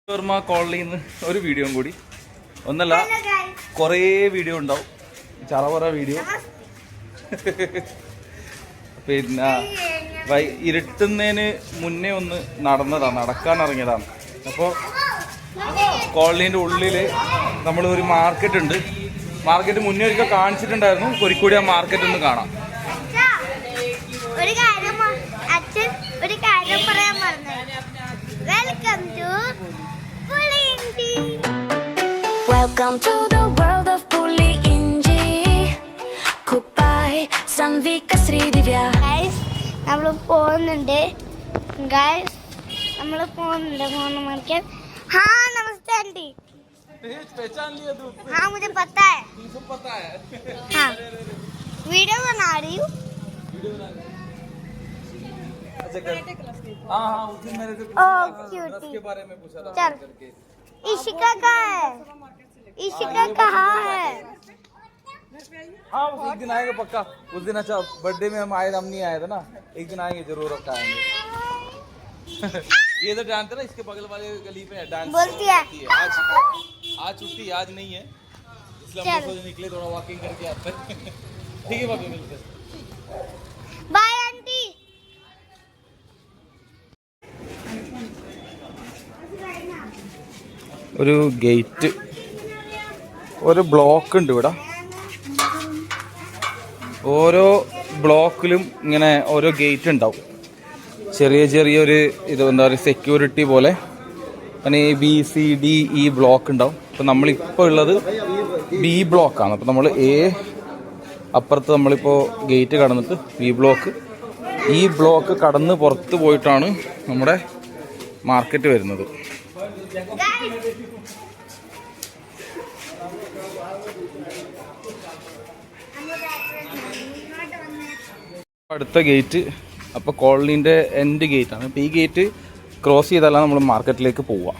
വർമ്മ കോളനിയിൽ നിന്ന് ഒരു വീഡിയോ കൂടി ഒന്നല്ല കുറേ വീഡിയോ ഉണ്ടാവും, ചറവറ വീഡിയോ. പിന്നെ ഇരുട്ടുന്നതിന് മുന്നേ ഒന്ന് നടക്കാൻ ഇറങ്ങിയതാണ്. അപ്പോൾ കോളനീൻ്റെ ഉള്ളിൽ നമ്മൾ ഒരു മാർക്കറ്റ് ഉണ്ട്. മാർക്കറ്റ് മുന്നേ ഒരിക്കൽ കാണിച്ചിട്ടുണ്ടായിരുന്നു. കൊരിക്കൂടി ആ മാർക്കറ്റ് ഒന്ന് കാണാം. Welcome to the world of Puli Inji. Kupai Samvika Sridivya. Guys, നമ്മൾ പോകുന്നുണ്ട്. Guys, നമ്മൾ പോകുന്നുണ്ട് मार्केट. हाँ नमस्ते आंटी. पहचान लिया तू? हाँ मुझे पता है. तुमको पता है? हाँ. वीडियो बना रही हूँ. हाँ हाँ उस दिन मैंने से क्यूटी के बारे में पूछा था. चल. इशिका कहाँ है? इशिका कहाँ है? हाँ एक दिन आएंगे पक्का. उस दिन अच्छा बर्थडे में हम नहीं आए थे ना. एक दिन आएंगे जरूर आएंगे. ये तो जानते ना, इसके बगल वाले गली पे डांस बोलती है. आज छुट्टी आज नहीं है, इसलिए हम सोचे निकले थोड़ा वॉकिंग करके आते. ठीक है बाकी मिलते. Bye aunty. ഒരു ഗേറ്റ്, ഒരു ബ്ലോക്ക് ഉണ്ട് ഇവിടെ. ഓരോ ബ്ലോക്കിലും ഇങ്ങനെ ഓരോ ഗേറ്റ് ഉണ്ടാവും. ചെറിയൊരു ഇത് എന്താ പറയുക, സെക്യൂരിറ്റി പോലെ. അങ്ങനെ ABCDE ബ്ലോക്ക് ഉണ്ടാവും. അപ്പോൾ നമ്മളിപ്പോൾ ഉള്ളത് B ബ്ലോക്കാണ്. അപ്പോൾ നമ്മൾ അപ്പുറത്ത് നമ്മളിപ്പോൾ ഗേറ്റ് കടന്നിട്ട് B ബ്ലോക്ക്, ഈ ബ്ലോക്ക് കടന്ന് പുറത്ത് പോയിട്ടാണ് നമ്മുടെ മാർക്കറ്റ് വരുന്നത്. അടുത്ത ഗേറ്റ് അപ്പോൾ കോളനീൻ്റെ എൻഡ് ഗേറ്റാണ്. അപ്പോൾ ഈ ഗേറ്റ് ക്രോസ് ചെയ്താലാണ് നമ്മൾ മാർക്കറ്റിലേക്ക് പോവുക.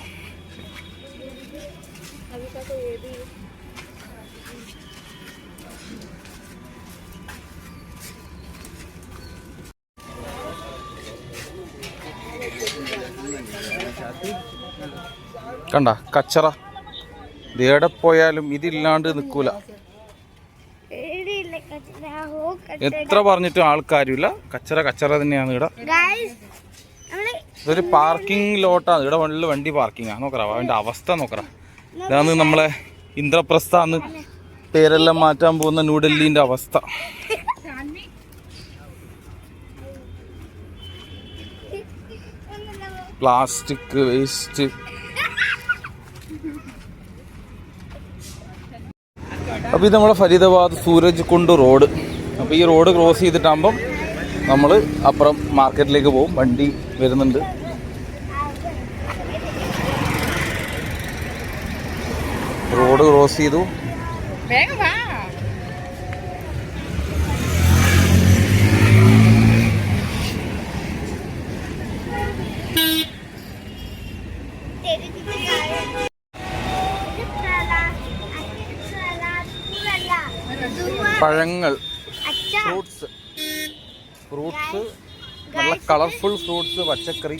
കണ്ട കച്ചറ, എവിടെ പോയാലും ഇതില്ലാണ്ട് നിൽക്കൂല. എത്ര പറഞ്ഞിട്ടും ആൾക്കാരില്ല. കച്ചറ തന്നെയാണ് ഇവിടെ. ഇതൊരു പാർക്കിംഗ് ലോട്ടാണ്. ഇവിടെ വണ്ടി പാർക്കിംഗ് ആണ്. നോക്കറ അവൻ്റെ അവസ്ഥ നോക്കറ. ഇതാണ് നമ്മളെ ഇന്ദ്രപ്രസ്ഥാന്ന് പേരെല്ലാം മാറ്റാൻ പോകുന്ന ന്യൂഡൽഹിന്റെ അവസ്ഥ. Plastic waste. അപ്പോൾ ഇത് നമ്മളെ ഫരീദാബാദ് സൂരജ് കുണ്ട് റോഡ്. അപ്പോൾ ഈ റോഡ് ക്രോസ് ചെയ്തിട്ടാകുമ്പം നമ്മൾ അപ്പുറം മാർക്കറ്റിലേക്ക് പോകും. വണ്ടി വരുന്നുണ്ട്. റോഡ് ക്രോസ് ചെയ്തു. പഴങ്ങൾ, ഫ്രൂട്ട്സ്, നല്ല കളർഫുൾ ഫ്രൂട്ട്സ്, പച്ചക്കറി.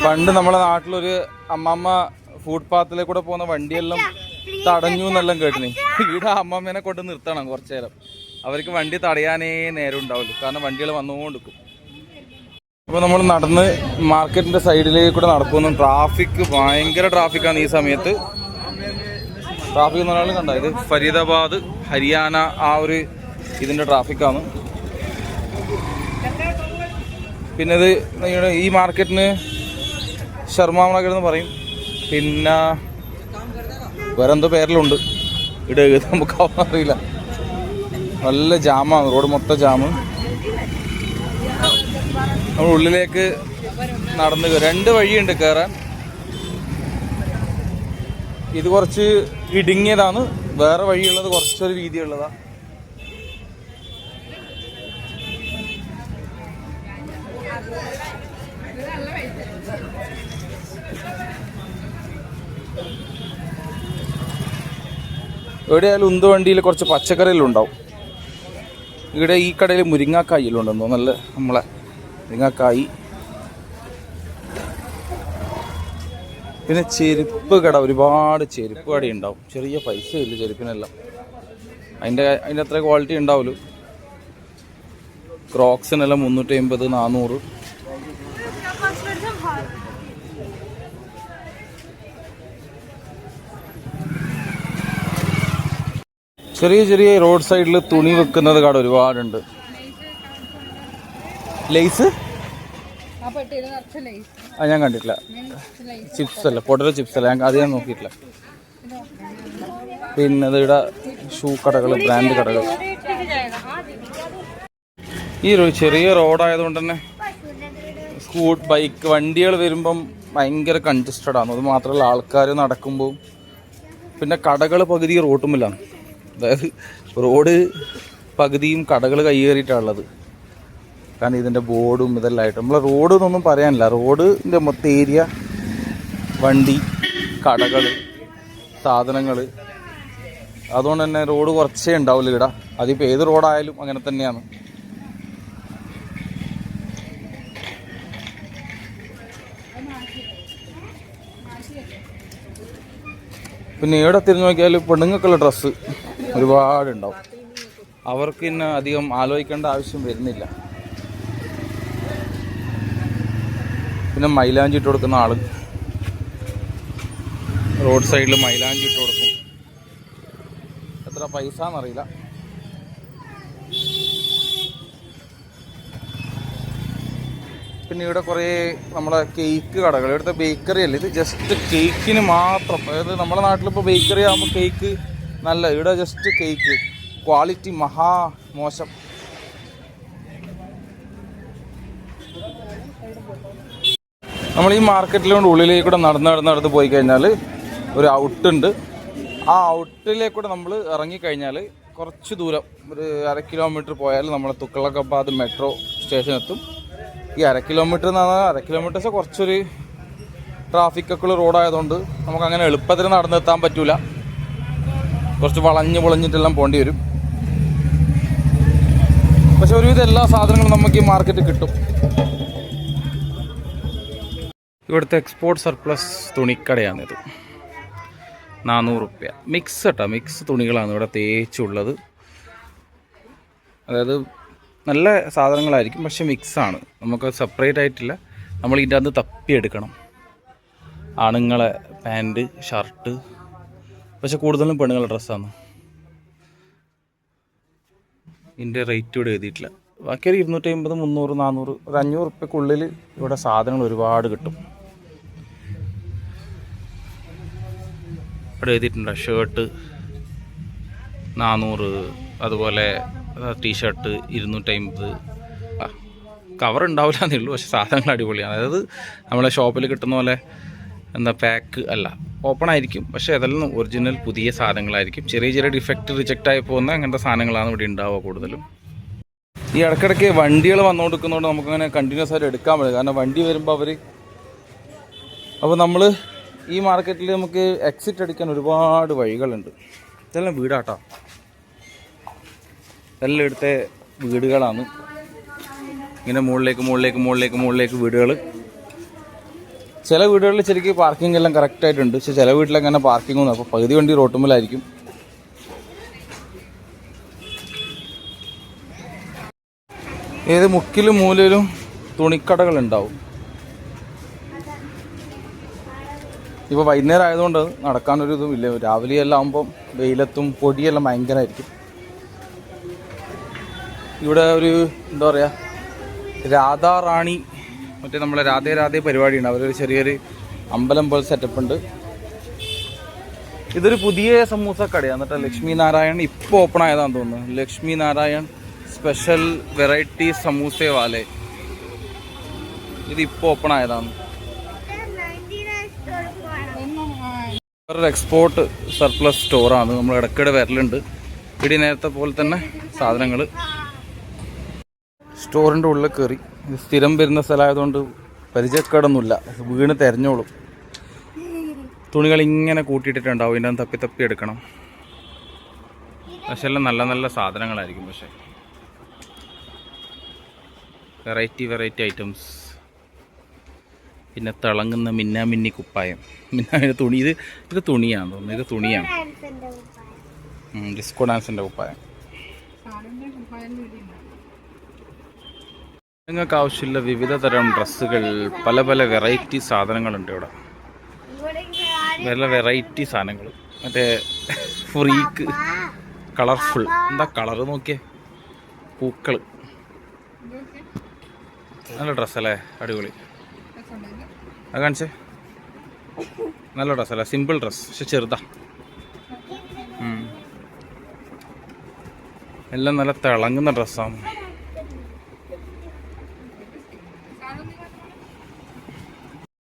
പണ്ട് നമ്മളെ നാട്ടിലൊരു അമ്മമ്മ ഫുട്പാത്തിലെ കൂടെ പോകുന്ന വണ്ടിയെല്ലാം തടഞ്ഞു എന്നെല്ലാം കേട്ടിന്. ഇവിടെ അമ്മമ്മേനെ കൊണ്ട് നിർത്തണം കുറച്ചു നേരം. അവർക്ക് വണ്ടി തടയാനേ നേരം ഉണ്ടാവില്ല, കാരണം വണ്ടികൾ വന്നുകൊണ്ടിരിക്കും. അപ്പോൾ നമ്മൾ നടന്ന് മാർക്കറ്റിൻ്റെ സൈഡിലേക്ക് കൂടെ നടക്കുന്നു. ട്രാഫിക്, ഭയങ്കര ട്രാഫിക്കാണ് ഈ സമയത്ത്. ട്രാഫിക് എന്ന് പറഞ്ഞാൽ കണ്ട, ഇത് ഫരീദാബാദ് ഹരിയാന ആ ഒരു ഇതിൻ്റെ ട്രാഫിക്കാണ്. പിന്നെ ഇത് ഈ മാർക്കറ്റിന് ശർമ്മ മാർക്കറ്റ് എന്ന് പറയും. പിന്നെ വേറെന്തോ പേരിലുണ്ട്. ഇവിടെ നമുക്ക് അറിയില്ല. നല്ല ജാമാണ്, റോഡ് മൊത്തം ജാമ്. നമ്മൾ ഉള്ളിലേക്ക് നടന്ന് 2 വഴിയുണ്ട് കയറാൻ. ഇത് കുറച്ച് ഇടുങ്ങിയതാണ്, വേറെ വഴിയുള്ളത് കുറച്ചൊരു വീതിയുള്ളതാണ്. എവിടെയായാലും ഉന്തുവണ്ടിയിൽ കുറച്ച് പച്ചക്കറിയെല്ലാം ഉണ്ടാവും. ഇവിടെ ഈ കടയിൽ മുരിങ്ങാക്കായി എല്ലാം ഉണ്ടെന്നോ, നല്ല നമ്മളെ മുരിങ്ങാക്കായി പിന്നെ ചെരുപ്പ് കട, ഒരുപാട് ചെരുപ്പ് കട ഉണ്ടാവും. ചെറിയ പൈസ ഇല്ല ചെരുപ്പിനെല്ലാം, അതിൻ്റെ അത്ര ക്വാളിറ്റി ഉണ്ടാവുമല്ലോ. ക്രോക്സിനെല്ലാം 350, 400. ചെറിയ ചെറിയ റോഡ് സൈഡിൽ തുണി വെക്കുന്നത് കട ഒരുപാടുണ്ട്. ലേസ് ഞാൻ കണ്ടിട്ടില്ല. ചിപ്സ് അല്ല, പൊട്ടറ്റോ ചിപ്സ് അല്ല, അത് ഞാൻ നോക്കിയിട്ടില്ല. പിന്നെ ഇവിടെ ഷൂ കടകൾ, ബ്രാൻഡ് കടകൾ. ഈ ചെറിയ റോഡായതുകൊണ്ട് തന്നെ ബൈക്ക് വണ്ടികൾ വരുമ്പം ഭയങ്കര കൺജസ്റ്റഡ് ആണ്. അത് മാത്രമല്ല ആൾക്കാർ നടക്കുമ്പോൾ, പിന്നെ കടകൾ പകുതി റോട്ടുമില്ലാണ്. അതായത് റോഡ് പകുതിയും കടകൾ കയ്യേറിയിട്ടാണുള്ളത്. കാരണം ഇതിൻ്റെ ബോർഡും ഇതെല്ലാം ആയിട്ട് നമ്മൾ റോഡ് എന്നൊന്നും പറയാനില്ല. റോഡിൻ്റെ മൊത്തം ഏരിയ വണ്ടി, കടകൾ, സാധനങ്ങൾ. അതുകൊണ്ട് തന്നെ റോഡ് കുറച്ചേ ഉണ്ടാവില്ല ഇവിടെ. അതിപ്പോൾ ഏത് റോഡായാലും അങ്ങനെ തന്നെയാണ്. പിന്നെ ഇവിടെ തിരിഞ്ഞു നോക്കിയാൽ പെണ്ണുങ്ങൾക്കുള്ള ഡ്രസ്സ് ഒരുപാടുണ്ടാവും. അവർക്ക് പിന്നെ അധികം ആലോചിക്കേണ്ട ആവശ്യം വരുന്നില്ല. പിന്നെ മൈലാഞ്ചി ഇട്ട് കൊടുക്കുന്ന ആൾ റോഡ് സൈഡിൽ മൈലാഞ്ചി ഇട്ട് കൊടുക്കും. എത്ര പൈസ എന്നറിയില്ല. പിന്നെ ഇവിടെ കുറേ നമ്മളെ കേക്ക് കടകൾ, ഇവിടുത്തെ ബേക്കറി അല്ല, ഇത് ജസ്റ്റ് കേക്കിന് മാത്രം. അതായത് നമ്മുടെ നാട്ടിലിപ്പോൾ ബേക്കറി ആകുമ്പോൾ കേക്ക് നല്ല, ഇവിടെ ജസ്റ്റ് കേക്ക് ക്വാളിറ്റി മഹാ മോശം. നമ്മൾ ഈ മാർക്കറ്റിലോണ്ട് ഉള്ളിലേക്കൂടെ നടന്ന് പോയി കഴിഞ്ഞാൽ ഒരു ഔട്ടുണ്ട്. ആ ഔട്ടിലേക്കൂടെ നമ്മൾ ഇറങ്ങിക്കഴിഞ്ഞാൽ കുറച്ച് ദൂരം, ഒരു 1/2 കിലോമീറ്റർ പോയാൽ നമ്മൾ തുഗ്ലക്കാബാദ് മെട്രോ സ്റ്റേഷൻ എത്തും. ഈ 1/2 കിലോമീറ്റർ എന്ന് പറഞ്ഞാൽ 1/2 കിലോമീറ്റേഴ്സ് കുറച്ചൊരു ട്രാഫിക്കൊക്കെ ഉള്ള റോഡായതുകൊണ്ട് നമുക്കങ്ങനെ എളുപ്പത്തിൽ നടന്നെത്താൻ പറ്റില്ല. കുറച്ച് വളഞ്ഞിട്ടെല്ലാം പോകേണ്ടി വരും. പക്ഷെ ഒരുവിധം എല്ലാ സാധനങ്ങളും നമുക്ക് ഈ മാർക്കറ്റിൽ കിട്ടും. ഇവിടുത്തെ എക്സ്പോർട്ട് സർപ്ലസ് തുണിക്കടയാണിത്. 400 രൂപ. മിക്സ് കേട്ടോ, മിക്സ് തുണികളാണ് ഇവിടെ തേച്ചുള്ളത്. അതായത് നല്ല സാധനങ്ങളായിരിക്കും, പക്ഷെ മിക്സാണ്. നമുക്ക് സെപ്പറേറ്റ് ആയിട്ടില്ല, നമ്മൾ ഇതിൻ്റെ അകത്ത് തപ്പിയെടുക്കണം. ആണുങ്ങളെ പാൻറ്റ്, ഷർട്ട്, പക്ഷെ കൂടുതലും പെണ്ണുങ്ങളുടെ ഡ്രസ്സാണ്. ഇതിൻ്റെ റേറ്റ് ഇവിടെ എഴുതിയിട്ടില്ല. ബാക്കിയൊരു 250, 300, 400, ഒരു 500 രൂപയ്ക്കുള്ളിൽ ഇവിടെ സാധനങ്ങൾ ഒരുപാട് കിട്ടും. ഇവിടെ എഴുതിയിട്ടുണ്ട് ഷർട്ട് 400, അതുപോലെ ടീഷർട്ട് 250. കവർ ഉണ്ടാവില്ല എന്നേ ഉള്ളൂ, പക്ഷെ സാധനങ്ങൾ അടിപൊളിയാണ്. അതായത് നമ്മളെ ഷോപ്പിൽ കിട്ടുന്ന പോലെ പാക്ക് അല്ല, ഓപ്പൺ ആയിരിക്കും, പക്ഷേ അതെല്ലാം ഒറിജിനൽ പുതിയ സാധനങ്ങളായിരിക്കും. ചെറിയ ചെറിയ ഡിഫക്റ്റ് റിജക്റ്റ് ആയി പോകുന്ന അങ്ങനത്തെ സാധനങ്ങളാണ് ഇവിടെ ഉണ്ടാവുക കൂടുതലും. ഈ ഇടയ്ക്കിടയ്ക്ക് വണ്ടികൾ വന്നുകൊടുക്കുന്നതുകൊണ്ട് നമുക്കങ്ങനെ കണ്ടിന്യൂസ് ആയിട്ട് എടുക്കാൻ പറ്റും. കാരണം വണ്ടി വരുമ്പോൾ അപ്പോൾ നമ്മൾ ഈ മാർക്കറ്റിൽ നമുക്ക് എക്സിറ്റ് അടിക്കാൻ ഒരുപാട് വഴികളുണ്ട്. ഇതെല്ലാം വീടാട്ടോ, ഇതെല്ലാം ഇവിടുത്തെ വീടുകളാണ്. ഇങ്ങനെ മുകളിലേക്ക് വീടുകൾ. ചില വീടുകളിൽ ശരിക്കും പാർക്കിംഗ് എല്ലാം കറക്റ്റായിട്ടുണ്ട്, പക്ഷെ ചില വീട്ടിലങ്ങനെ പാർക്കിംഗ് ഒന്നും, അപ്പോൾ പകുതി വണ്ടി റോട്ടുമ്മലായിരിക്കും. ഏത് മുക്കിലും മൂലയിലും തുണിക്കടകളുണ്ടാവും. ഇപ്പോൾ വൈകുന്നേരം ആയതുകൊണ്ട് നടക്കാനൊരു ഇതും ഇല്ല. രാവിലെ എല്ലാം ആകുമ്പം വെയിലത്തും പൊടിയെല്ലാം ഭയങ്കരമായിരിക്കും. ഇവിടെ ഒരു എന്താ പറയുക, രാധാറാണി, മറ്റേ നമ്മളെ രാധേ പരിപാടിയുണ്ട്. അവരൊരു ചെറിയൊരു അമ്പലം പോലെ സെറ്റപ്പ് ഉണ്ട്. ഇതൊരു പുതിയ സമൂസ കടയാണ്. എന്നിട്ട് ലക്ഷ്മി നാരായൺ ഇപ്പോൾ ഓപ്പൺ ആയതാണെന്ന് തോന്നുന്നു. ലക്ഷ്മി നാരായൺ സ്പെഷ്യൽ വെറൈറ്റി സമൂസ വാലെ, ഇത് ഇപ്പോൾ ഓപ്പൺ ആയതാണ്. വേറൊരു എക്സ്പോർട്ട് സർപ്ലസ് സ്റ്റോറാണ്. നമ്മൾ ഇടയ്ക്കിടെ വരലുണ്ട്. ഇവിടെ നേരത്തെ പോലെ തന്നെ സാധനങ്ങൾ. സ്റ്റോറിൻ്റെ ഉള്ളിൽ കയറി, സ്ഥിരം വരുന്ന സ്ഥലമായതുകൊണ്ട് പരിചയക്കേടൊന്നുമില്ല, വീണ് തിരഞ്ഞോളും. തുണികൾ ഇങ്ങനെ കൂട്ടിയിട്ടിട്ടുണ്ടാവും, ഇതിൻ്റെ തപ്പി എടുക്കണം. പക്ഷെ എല്ലാം നല്ല നല്ല സാധനങ്ങളായിരിക്കും. പക്ഷേ വെറൈറ്റി ഐറ്റംസ്. പിന്നെ തിളങ്ങുന്ന മിന്നാമിന്നി കുപ്പായം. മിന്നാമിന്നി തുണി. ഇത് തുണിയാണ് തോന്നുന്നു. ഇത് തുണിയാണ്. ഡിസ്കോ ഡാൻസിൻ്റെ കുപ്പായം. നിങ്ങൾക്ക് ആവശ്യമുള്ള വിവിധ തരം ഡ്രസ്സുകൾ, പല പല വെറൈറ്റി സാധനങ്ങളുണ്ട് ഇവിടെ. നല്ല വെറൈറ്റി സാധനങ്ങൾ. മറ്റേ ഫ്രീക്ക്, കളർഫുൾ. എന്താ കളറ് നോക്കിയേ, പൂക്കൾ. നല്ല ഡ്രസ്സല്ലേ, അടിപൊളി. അത് കാണിച്ചേ, നല്ല ഡ്രസ്സല്ലേ, സിമ്പിൾ ഡ്രസ്സ് പക്ഷെ ചെറുതാ. എല്ലാം നല്ല തിളങ്ങുന്ന ഡ്രസ്സാണ്.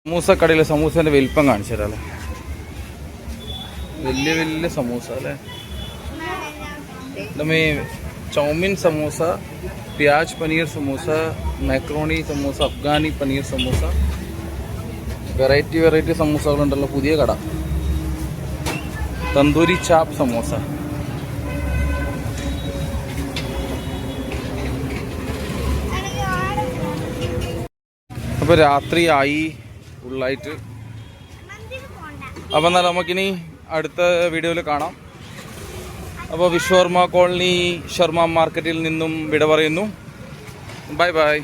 സമൂസ കടയിൽ സമൂസേൻ്റെ വലിപ്പം കാണിച്ചു തരാം അല്ലേ. വലിയ വലിയ സമൂസ അല്ലേ. നമ്മ ചൗമിൻ സമൂസ, പ്യാज पनीर समोसा, मैक्रोनी समोसा, अफगानी पनीर समोसा. വെറൈറ്റി സമൂസകളുണ്ടല്ലോ. പുതിയ കട. തന്തൂരി ചാപ്പ് സമോസ. അപ്പോൾ രാത്രിയായി ഫുള്ളായിട്ട്. അപ്പം എന്നാൽ നമുക്കിനി അടുത്ത വീഡിയോയിൽ കാണാം. അപ്പോൾ വിശ്വകർമ്മ കോളനി ശർമ്മ മാർക്കറ്റിൽ നിന്നും വിട പറയുന്നു. Bye bye.